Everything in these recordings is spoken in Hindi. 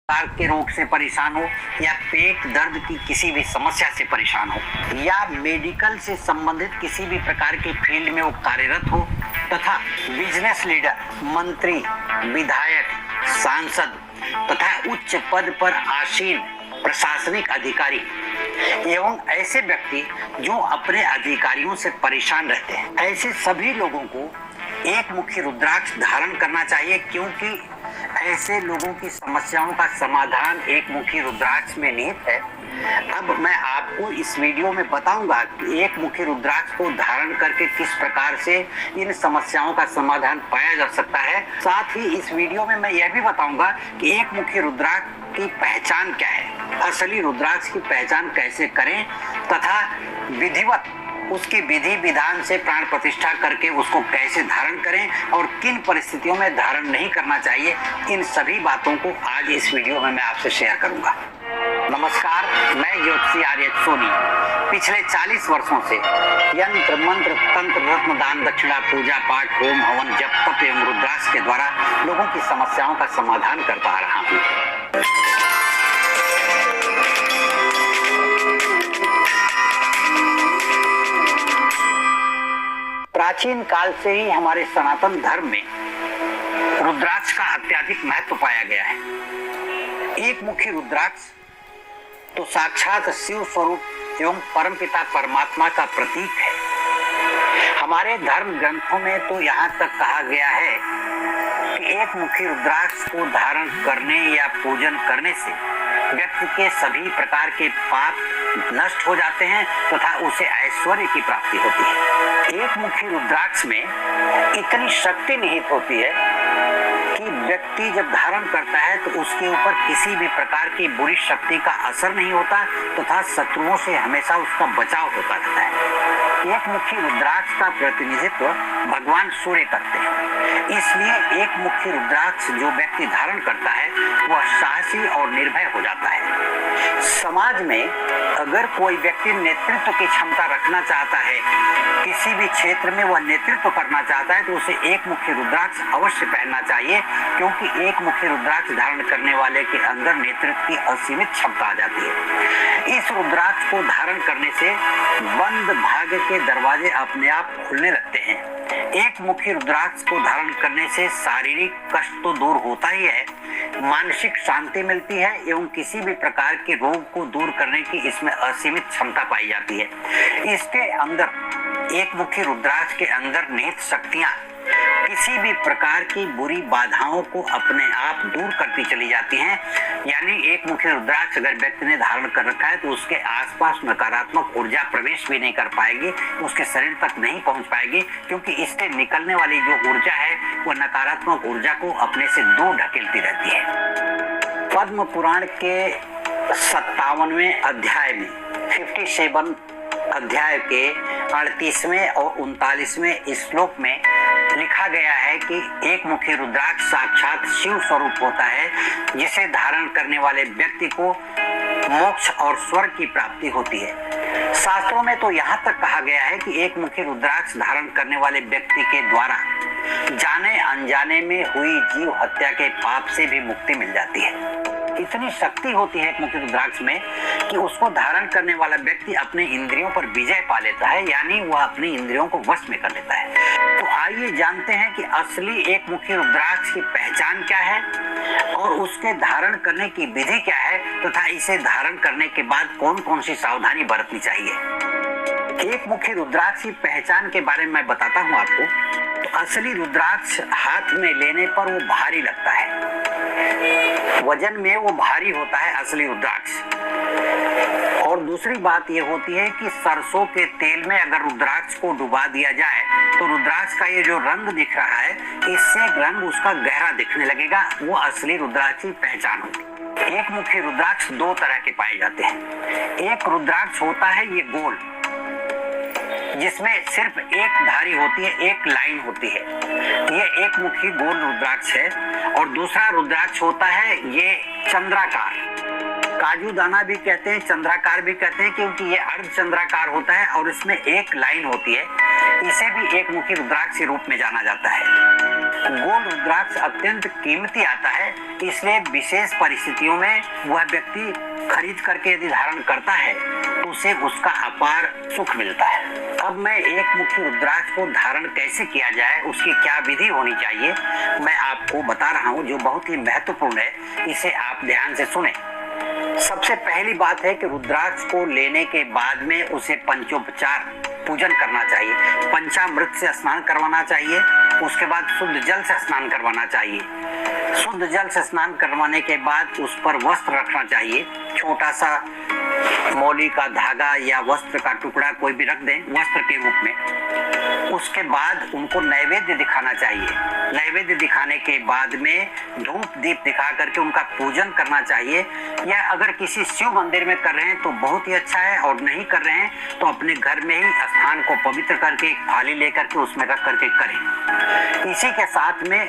प्रकार के रोग से परेशान हो या पेट दर्द की किसी भी समस्या से परेशान हो या मेडिकल से संबंधित किसी भी प्रकार के फील्ड में वो कार्यरत हो तथा बिजनेस लीडर, मंत्री, विधायक, सांसद तथा उच्च पद पर आसीन प्रशासनिक अधिकारी एवं ऐसे व्यक्ति जो अपने अधिकारियों से परेशान रहते हैं, ऐसे सभी लोगों को एक मुखी रुद्राक्ष धारण करना चाहिए, क्योंकि ऐसे लोगों की समस्याओं का समाधान एक मुखी रुद्राक्ष में निहित है। अब मैं आपको इस वीडियो में बताऊंगा कि एक मुखी रुद्राक्ष को धारण करके किस प्रकार से इन समस्याओं का समाधान पाया जा सकता है। साथ ही इस वीडियो में मैं यह भी बताऊंगा कि एक मुखी रुद्राक्ष की पहचान क्या है, असली रुद्राक्ष की पहचान कैसे करें तथा विधिवत उसकी विधि विधान से प्राण प्रतिष्ठा करके उसको कैसे धारण करें और किन परिस्थितियों में धारण नहीं करना चाहिए, इन सभी बातों को आज इस वीडियो में मैं आपसे शेयर करूंगा। नमस्कार, मैं ज्योतिषी आर्य सोनी पिछले 40 वर्षों से यंत्र मंत्र तंत्र रत्न दान दक्षिणा पूजा पाठ होम हवन जप तप एवं रुद्राक्ष के द्वारा लोगों की समस्याओं का समाधान करता आ रहा हूँ। प्राचीन काल से ही हमारे सनातन धर्म में रुद्राक्ष का अत्यधिक महत्व पाया गया है। एक मुखी रुद्राक्ष तो साक्षात शिव स्वरूप एवं परमपिता परमात्मा का प्रतीक है। हमारे धर्म ग्रंथों में तो यहाँ तक कहा गया है कि एक मुखी रुद्राक्ष को धारण करने या पूजन करने से व्यक्ति के सभी प्रकार के पाप नष्ट हो जाते हैं तथा उसे ऐश्वर्य की प्राप्ति होती है। एक मुखी रुद्राक्ष में इतनी शक्ति निहित होती है कि व्यक्ति जब धारण करता है तो उसके ऊपर किसी भी प्रकार की बुरी शक्ति का असर नहीं होता तथा शत्रुओं से हमेशा उसका बचाव होता रहता है। एक मुखी रुद्राक्ष का प्रतिनिधित्व भगवान सूर्य करते हैं, इसलिए एक मुखी रुद्राक्ष जो व्यक्ति धारण करता है वह साहसी और निर्भय हो जाता है। समाज में अगर कोई व्यक्ति नेतृत्व की क्षमता रखना चाहता है, किसी भी क्षेत्र में वह नेतृत्व करना चाहता है, तो उसे एक मुखी रुद्राक्ष अवश्य पहनना चाहिए, क्योंकि एक मुखी रुद्राक्ष धारण करने वाले के अंदर नेतृत्व की असीमित क्षमता आ जाती है। इस रुद्राक्ष को धारण करने से बंद भाग्य के दरवाजे अपने आप खुलने लगते हैं। एक मुखी रुद्राक्ष को धारण करने से शारीरिक कष्ट तो दूर होता ही है, मानसिक शांति मिलती है एवं किसी भी प्रकार के रोग को दूर करने की इसमें असीमित क्षमता पाई जाती है। इसके अंदर एक मुखी रुद्राक्ष के अंदर निहित शक्तियां किसी भी प्रकार की बुरी बाधाओं को अपने आप दूर करती चली जाती हैं। यानी एक मुखी रुद्राक्ष अगर व्यक्ति ने धारण कर रखा है तो उसके आसपास नकारात्मक ऊर्जा प्रवेश भी नहीं कर पाएगी, उसके शरीर तक नहीं पहुंच पाएगी, क्योंकि इससे निकलने वाली जो ऊर्जा है वह नकारात्मक ऊर्जा को अपने से दूर ढकेलती रहती है। पद्म पुराण के 57वें अध्याय में 57 अध्याय के 38वें और 39वें श्लोक में लिखा गया है कि एक मुखी रुद्राक्ष साक्षात शिव स्वरूप होता है, जिसे धारण करने वाले व्यक्ति को मोक्ष और स्वर्ग की प्राप्ति होती है। शास्त्रों में तो यहाँ तक कहा गया है कि एक मुखी रुद्राक्ष धारण करने वाले व्यक्ति के द्वारा जाने अनजाने में हुई जीव हत्या के पाप से भी मुक्ति मिल जाती है। इतनी शक्ति होती है एक मुखी रुद्राक्ष में कि उसको धारण करने वाला व्यक्ति अपने इंद्रियों पर विजय पा लेता है, यानी वह अपनी इंद्रियों को वश में कर लेता है। तो आइए जानते हैं कि असली एक मुखी रुद्राक्ष की पहचान क्या है और उसके धारण करने की विधि क्या है तथा इसे धारण करने के बाद कौन कौन सी सावधानी बरतनी चाहिए। एक मुखी रुद्राक्ष की पहचान के बारे में मैं बताता हूँ आपको। तो असली रुद्राक्ष हाथ में लेने पर वो भारी लगता है, वजन में वो भारी होता है असली रुद्राक्ष। और दूसरी बात ये होती है कि सरसों के तेल में अगर रुद्राक्ष को डुबा दिया जाए तो रुद्राक्ष का ये जो रंग दिख रहा है, इससे रंग उसका गहरा दिखने लगेगा, वो असली रुद्राक्ष की पहचान होगी। एक मुखी रुद्राक्ष दो तरह के पाए जाते हैं। एक रुद्राक्ष होता है ये गोल, जिसमें सिर्फ एक धारी होती है, एक लाइन होती है, ये एक मुखी गोल रुद्राक्ष है। और दूसरा रुद्राक्ष होता है ये चंद्राकार, काजू दाना भी कहते हैं, चंद्राकार भी कहते हैं, क्योंकि ये अर्ध चंद्राकार होता है और इसमें एक लाइन होती है। इसे भी एक मुखी रुद्राक्ष के रूप में जाना जाता है। गोल्ड रुद्राक्ष अत्यंत कीमती आता है, इसलिए विशेष परिस्थितियों में वह व्यक्ति खरीद करके यदि धारण करता है तो उसे उसका अपार सुख मिलता है। अब मैं एक मुखी रुद्राक्ष को धारण कैसे किया जाए, उसकी क्या विधि होनी चाहिए, मैं आपको बता रहा हूँ, जो बहुत ही महत्वपूर्ण है। इसे आप ध्यान से सुने। सबसे पहली बात है कि रुद्राक्ष को लेने के बाद में उसे पंचोपचार पूजन करना चाहिए। पंचामृत से स्नान करवाना चाहिए, उसके बाद शुद्ध जल से स्नान करवाना चाहिए। शुद्ध जल से स्नान करवाने के बाद उस पर वस्त्र रखना चाहिए। छोटा सा मौली का धागा या वस्त्र का टुकड़ा कोई भी रख दें वस्त्र के रूप में। उसके बाद उनको नैवेद्य दिखाना चाहिए। नैवेद्य दिखाने के बाद में धूप दीप दिखा करके उनका पूजन करना चाहिए। या अगर किसी शिव मंदिर में कर रहे हैं तो बहुत ही अच्छा है, और नहीं कर रहे हैं तो अपने घर में ही स्थान को पवित्र करके एक थाली लेकर के उसमें रख करके करें। इसी के साथ में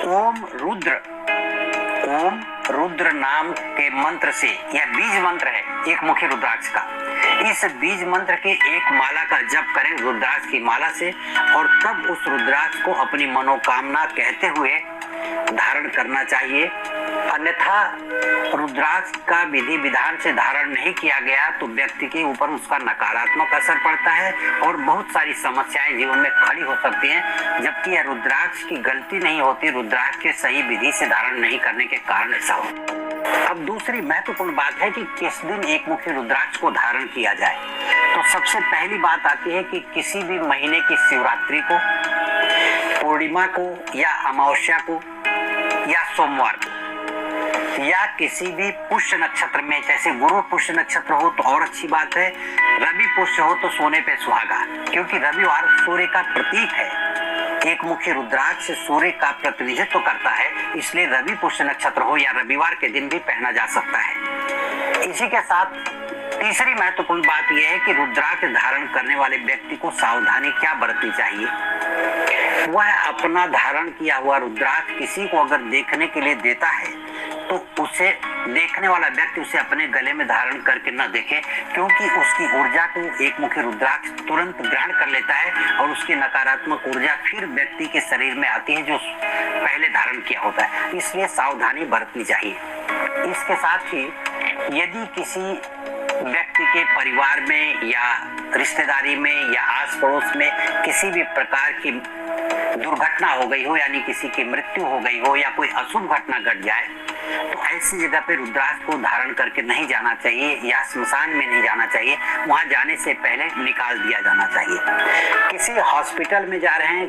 ओम रुद्र नाम के मंत्र से, यह बीज मंत्र है एक मुखी रुद्राक्ष का, इस बीज मंत्र के एक माला का जप करें रुद्राक्ष की माला से, और तब उस रुद्राक्ष को अपनी मनोकामना कहते हुए धारण करना चाहिए। अन्यथा रुद्राक्ष का विधि विधान से धारण नहीं किया गया तो व्यक्ति के ऊपर उसका नकारात्मक असर पड़ता है और बहुत सारी समस्याएं जीवन में खड़ी हो सकती हैं, जबकि यह रुद्राक्ष की गलती नहीं होती, रुद्राक्ष के सही विधि से धारण नहीं करने के कारण ऐसा हो। अब दूसरी महत्वपूर्ण बात है कि किस दिन एक मुखी रुद्राक्ष को धारण किया जाए। तो सबसे पहली बात आती है कि किसी भी महीने की शिवरात्रि को, पूर्णिमा को, या अमावस्या को, या सोमवार को, या किसी भी पुष्य नक्षत्र में, जैसे गुरु पुष्य नक्षत्र हो तो और अच्छी बात है, रवि पुष्य हो तो सोने पे सुहागा, क्योंकि रविवार सूर्य का प्रतीक है। एक मुखी रुद्राक्ष सूर्य का प्रतिनिधित्व करता है, इसलिए रवि पुष्य नक्षत्र हो या रविवार के दिन भी पहना जा सकता है। इसी के साथ तीसरी महत्वपूर्ण बात यह है कि रुद्राक्ष धारण करने वाले व्यक्ति को सावधानी क्या बरतनी चाहिए। वह अपना धारण किया हुआ रुद्राक्ष किसी को अगर देखने के लिए देता है तो उसे देखने वाला व्यक्ति उसे अपने गले में धारण करके न देखे, क्योंकि उसकी ऊर्जा को एक मुखी रुद्राक्ष तुरंत ग्रहण कर लेता है और उसकी नकारात्मक ऊर्जा फिर व्यक्ति के शरीर में आती है जो पहले धारण किया होता है। इसलिए सावधानी बरतनी चाहिए। इसके साथ ही यदि किसी व्यक्ति के परिवार में या रिश्तेदारी में या आस पड़ोस में किसी भी प्रकार की दुर्घटना हो गई हो, यानी किसी की मृत्यु हो गई हो या कोई अशुभ घटना घट जाए, तो ऐसी जगह पे रुद्राक्ष को धारण करके नहीं जाना चाहिए या स्मशान में नहीं जाना चाहिए। वहां जाने से पहले निकाल दिया जाना चाहिए। किसी हॉस्पिटल में जा रहे हैं,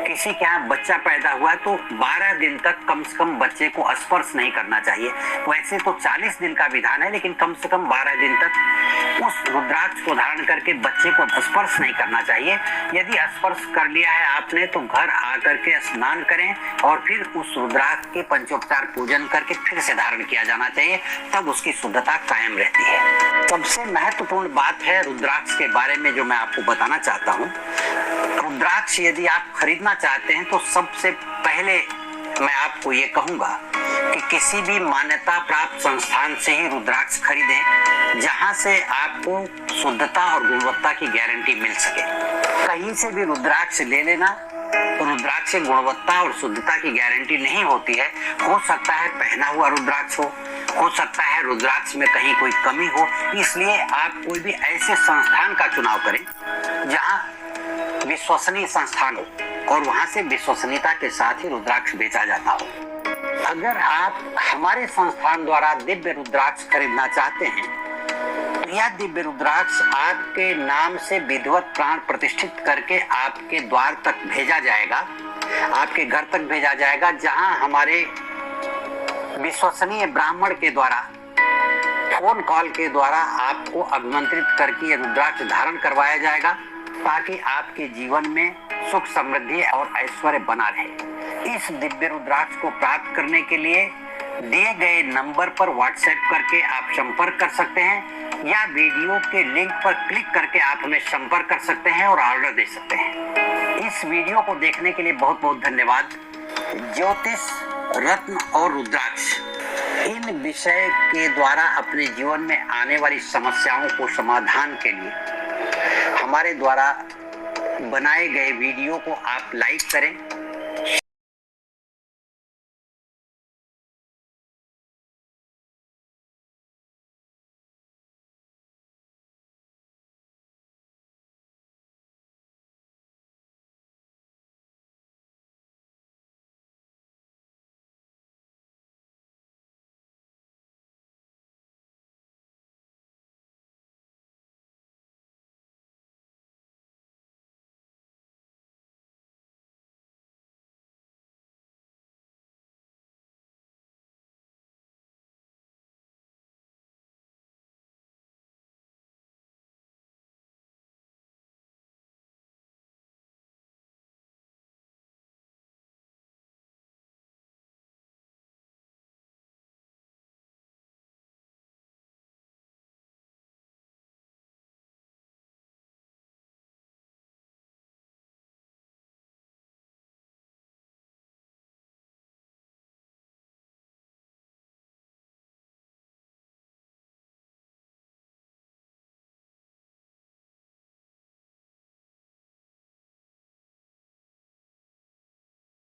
किसी के यहाँ बच्चा पैदा हुआ तो 12 दिन तक कम से कम बच्चे को स्पर्श नहीं करना चाहिए। वैसे तो 40 दिन का विधान है, लेकिन कम से कम 12 दिन तक उस रुद्राक्ष को धारण करके बच्चे को स्पर्श नहीं करना चाहिए। यदि स्पर्श कर लिया है आपने तो घर आकर के स्नान करें और फिर उस रुद्राक्ष के पंचोपचार पूजन करके फिर से धारण किया जाना चाहिए, तब उसकी शुद्धता कायम रहती है। सबसे महत्वपूर्ण बात है रुद्राक्ष के बारे में जो मैं आपको बताना चाहता हूँ। रुद्राक्ष यदि आप खरीदना चाहते हैं तो सबसे पहले मैं आपको ये कहूंगा कि किसी भी मान्यता प्राप्त संस्थान से ही रुद्राक्ष खरीदें, जहां से आपको शुद्धता और गुणवत्ता की गारंटी मिल सके। कहीं से भी रुद्राक्ष ले लेना तो रुद्राक्ष से गुणवत्ता और शुद्धता की गारंटी नहीं होती है। हो सकता है पहना हुआ रुद्राक्ष हो सकता है रुद्राक्ष में कहीं कोई कमी हो। इसलिए आप कोई भी ऐसे संस्थान का चुनाव करें जहां विश्वसनीय संस्थान हो और वहां से विश्वसनीयता के साथ ही रुद्राक्ष बेचा जाता हो। अगर आप हमारे संस्थान द्वारा दिव्य रुद्राक्ष खरीदना चाहते हैं तो यह दिव्य रुद्राक्ष आपके नाम से विधिवत प्राण प्रतिष्ठित करके आपके द्वार तक भेजा जाएगा, आपके घर तक भेजा जाएगा, जहां हमारे विश्वसनीय ब्राह्मण के द्वारा फोन कॉल के द्वारा आपको अभिमंत्रित करके यह रुद्राक्ष धारण करवाया जाएगा, ताकि आपके जीवन में सुख समृद्धि और ऐश्वर्य बना रहे। इस दिव्य रुद्राक्ष को प्राप्त करने के लिए दिए गए नंबर पर व्हाट्सएप करके आप संपर्क कर सकते हैं या वीडियो के लिंक पर क्लिक करके आप हमें संपर्क कर सकते हैं और ऑर्डर दे सकते हैं। इस वीडियो को देखने के लिए बहुत बहुत धन्यवाद। ज्योतिष, रत्न और रुद्राक्ष इन विषय के द्वारा अपने जीवन में आने वाली समस्याओं को समाधान के लिए हमारे द्वारा बनाए गए वीडियो को आप लाइक करें,